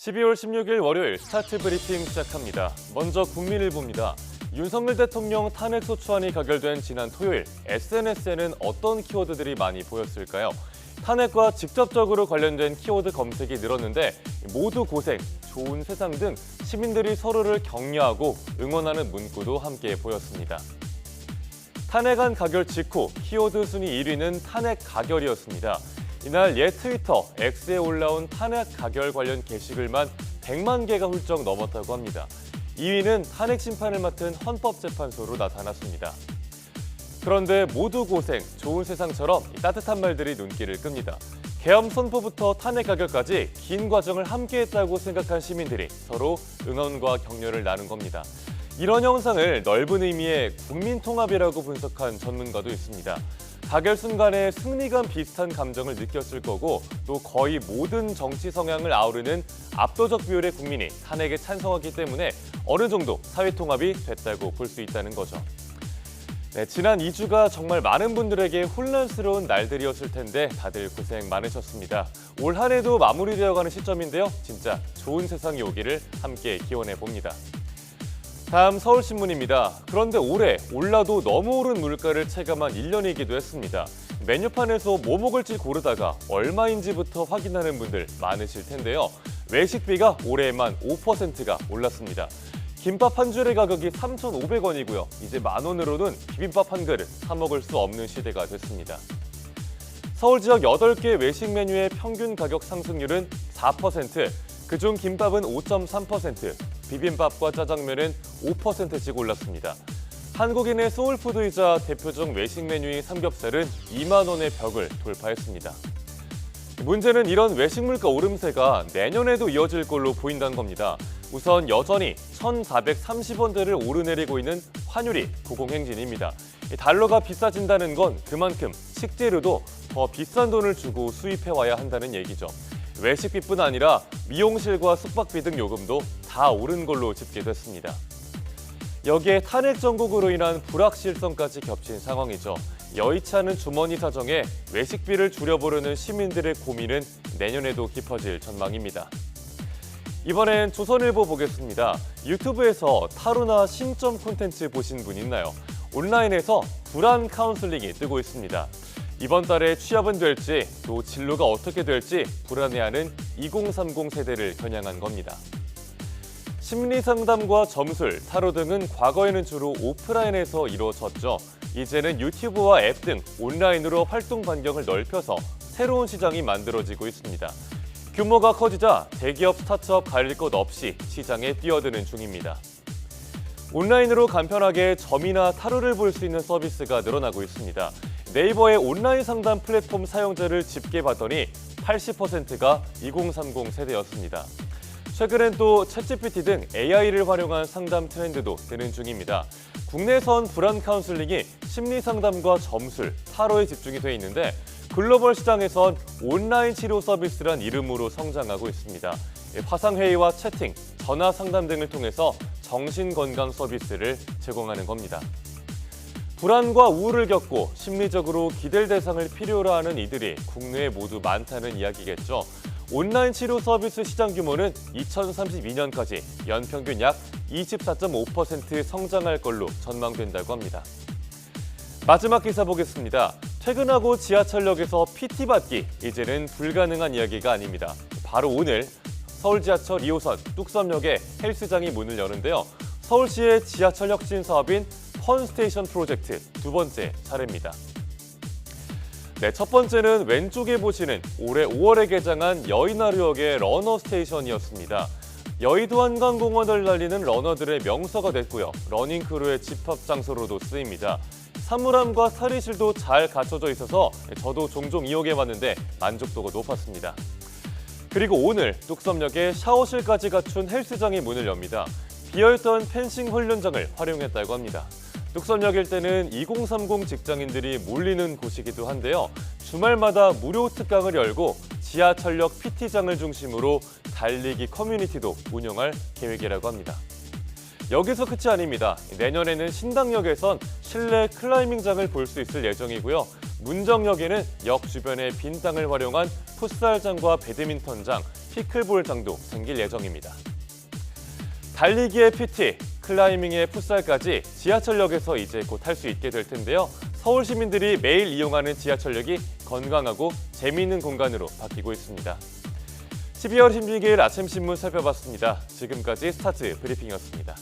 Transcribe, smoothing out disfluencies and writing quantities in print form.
12월 16일 월요일 스타트 브리핑 시작합니다. 먼저 국민일보입니다. 윤석열 대통령 탄핵소추안이 가결된 지난 토요일, SNS에는 어떤 키워드들이 많이 보였을까요? 탄핵과 직접적으로 관련된 키워드 검색이 늘었는데 모두 고생, 좋은 세상 등 시민들이 서로를 격려하고 응원하는 문구도 함께 보였습니다. 탄핵안 가결 직후 키워드 순위 1위는 탄핵 가결이었습니다. 이날 옛 트위터 X에 올라온 탄핵 가결 관련 게시글만 100만 개가 훌쩍 넘었다고 합니다. 2위는 탄핵 심판을 맡은 헌법재판소로 나타났습니다. 그런데 모두 고생, 좋은 세상처럼 따뜻한 말들이 눈길을 끕니다. 계엄 선포부터 탄핵 가결까지 긴 과정을 함께했다고 생각한 시민들이 서로 응원과 격려를 나눈 겁니다. 이런 현상을 넓은 의미의 국민통합이라고 분석한 전문가도 있습니다. 가결 순간에 승리감 비슷한 감정을 느꼈을 거고 또 거의 모든 정치 성향을 아우르는 압도적 비율의 국민이 탄핵에 찬성하기 때문에 어느 정도 사회통합이 됐다고 볼 수 있다는 거죠. 네, 지난 2주가 정말 많은 분들에게 혼란스러운 날들이었을 텐데 다들 고생 많으셨습니다. 올 한 해도 마무리되어가는 시점인데요. 진짜 좋은 세상이 오기를 함께 기원해 봅니다. 다음 서울신문입니다. 그런데 올해 올라도 너무 오른 물가를 체감한 1년이기도 했습니다. 메뉴판에서 뭐 먹을지 고르다가 얼마인지부터 확인하는 분들 많으실 텐데요. 외식비가 올해에만 5%가 올랐습니다. 김밥 한 줄의 가격이 3,500원이고요. 이제 만원으로는 비빔밥 한 그릇 사 먹을 수 없는 시대가 됐습니다. 서울 지역 8개 외식 메뉴의 평균 가격 상승률은 4%, 그중 김밥은 5.3%, 비빔밥과 짜장면은 5%씩 올랐습니다. 한국인의 소울푸드이자 대표적 외식 메뉴인 삼겹살은 2만 원의 벽을 돌파했습니다. 문제는 이런 외식 물가 오름세가 내년에도 이어질 걸로 보인다는 겁니다. 우선 여전히 1,430원대를 오르내리고 있는 환율이 고공행진입니다. 달러가 비싸진다는 건 그만큼 식재료도 더 비싼 돈을 주고 수입해와야 한다는 얘기죠. 외식비뿐 아니라 미용실과 숙박비 등 요금도 다 오른 걸로 집계됐습니다. 여기에 탄핵 정국으로 인한 불확실성까지 겹친 상황이죠. 여의치 않은 주머니 사정에 외식비를 줄여보려는 시민들의 고민은 내년에도 깊어질 전망입니다. 이번엔 조선일보 보겠습니다. 유튜브에서 타로나 신점 콘텐츠 보신 분 있나요? 온라인에서 불안 카운슬링이 뜨고 있습니다. 이번 달에 취업은 될지 또 진로가 어떻게 될지 불안해하는 2030 세대를 겨냥한 겁니다. 심리상담과 점술, 타로 등은 과거에는 주로 오프라인에서 이루어졌죠. 이제는 유튜브와 앱 등 온라인으로 활동 반경을 넓혀서 새로운 시장이 만들어지고 있습니다. 규모가 커지자 대기업, 스타트업 가릴 것 없이 시장에 뛰어드는 중입니다. 온라인으로 간편하게 점이나 타로를 볼 수 있는 서비스가 늘어나고 있습니다. 네이버의 온라인 상담 플랫폼 사용자를 집계봤더니 80%가 2030 세대였습니다. 최근엔 또 챗GPT 등 AI를 활용한 상담 트렌드도 되는 중입니다. 국내선 불안 카운슬링이 심리 상담과 점술, 타로에 집중이 돼 있는데 글로벌 시장에선 온라인 치료 서비스란 이름으로 성장하고 있습니다. 화상회의와 채팅, 전화 상담 등을 통해서 정신건강 서비스를 제공하는 겁니다. 불안과 우울을 겪고 심리적으로 기댈 대상을 필요로 하는 이들이 국내에 모두 많다는 이야기겠죠. 온라인 치료 서비스 시장 규모는 2032년까지 연평균 약 24.5% 성장할 걸로 전망된다고 합니다. 마지막 기사 보겠습니다. 퇴근하고 지하철역에서 PT 받기, 이제는 불가능한 이야기가 아닙니다. 바로 오늘 서울 지하철 2호선 뚝섬역에 헬스장이 문을 여는데요. 서울시의 지하철 혁신 사업인 펀스테이션 프로젝트 두 번째 사례입니다. 네, 첫 번째는 왼쪽에 보시는 올해 5월에 개장한 여의나루역의 러너스테이션이었습니다. 여의도 한강공원을 달리는 러너들의 명소가 됐고요. 러닝크루의 집합 장소로도 쓰입니다. 사물함과 탈의실도 잘 갖춰져 있어서 저도 종종 이용해봤는데 만족도가 높았습니다. 그리고 오늘 뚝섬역에 샤워실까지 갖춘 헬스장이 문을 엽니다. 비어있던 펜싱 훈련장을 활용했다고 합니다. 뚝섬역 일대는 2030 직장인들이 몰리는 곳이기도 한데요. 주말마다 무료 특강을 열고 지하철역 PT장을 중심으로 달리기 커뮤니티도 운영할 계획이라고 합니다. 여기서 끝이 아닙니다. 내년에는 신당역에선 실내 클라이밍장을 볼 수 있을 예정이고요. 문정역에는 역 주변의 빈 땅을 활용한 풋살장과 배드민턴장, 피클볼장도 생길 예정입니다. 달리기의 PT, 클라이밍의 풋살까지 지하철역에서 이제 곧 할 수 있게 될 텐데요. 서울 시민들이 매일 이용하는 지하철역이 건강하고 재미있는 공간으로 바뀌고 있습니다. 12월 16일 아침 신문 살펴봤습니다. 지금까지 스타트 브리핑이었습니다.